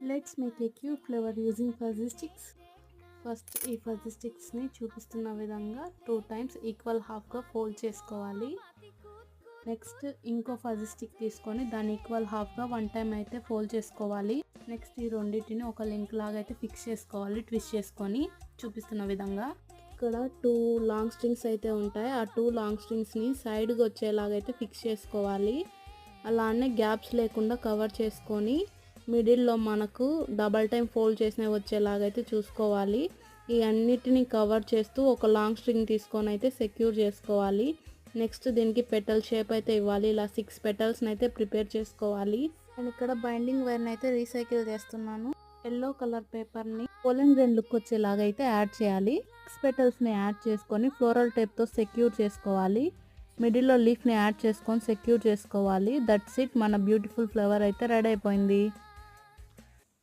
Let's make a cute flower using fuzzy sticks. First ఈ fuzzy స్టిక్స్ని చూపిస్తున్న విధంగా 2 times equal హాఫ్గా fold చేసుకోవాలి. Next ఇంకో ఫజీ స్టిక్ తీసుకొని దాన్ని ఈక్వల్ హాఫ్గా 1 టైం అయితే ఫోల్డ్ చేసుకోవాలి. నెక్స్ట్ ఈ రెండింటిని ఒక లింక్ లాగా అయితే ఫిక్స్ చేసుకోవాలి, ట్విస్ట్ చేసుకొని చూపిస్తున్న విధంగా. ఇక్కడ 2 లాంగ్ స్ట్రింగ్స్ అయితే ఉంటాయి. ఆ 2 లాంగ్ స్ట్రింగ్స్ని సైడ్గా వచ్చేలాగైతే ఫిక్స్ చేసుకోవాలి. అలానే గ్యాప్స్ లేకుండా కవర్ చేసుకొని మిడిల్లో మనకు డబల్ టైం ఫోల్డ్ చేసినవి వచ్చేలాగైతే చూసుకోవాలి. ఈ అన్నిటిని కవర్ చేస్తూ ఒక లాంగ్ స్ట్రింగ్ తీసుకొని అయితే సెక్యూర్ చేసుకోవాలి. నెక్స్ట్ దీనికి పెటల్ షేప్ అయితే ఇవ్వాలి. ఇలా 6 పెటల్స్ని అయితే ప్రిపేర్ చేసుకోవాలి. నేను ఇక్కడ బైండింగ్ వైర్ని అయితే రీసైకిల్ చేస్తున్నాను. ఎల్లో కలర్ పేపర్ని పోలెన్ గ్రెయిన్ లుక్ వచ్చేలాగా అయితే యాడ్ చేయాలి. 6 పెటల్స్ని యాడ్ చేసుకొని ఫ్లోరల్ టేప్తో సెక్యూర్ చేసుకోవాలి. మిడిల్లో లీఫ్ని యాడ్ చేసుకొని సెక్యూర్ చేసుకోవాలి. దట్స్ ఇట్, మన బ్యూటిఫుల్ ఫ్లవర్ అయితే రెడీ అయిపోయింది.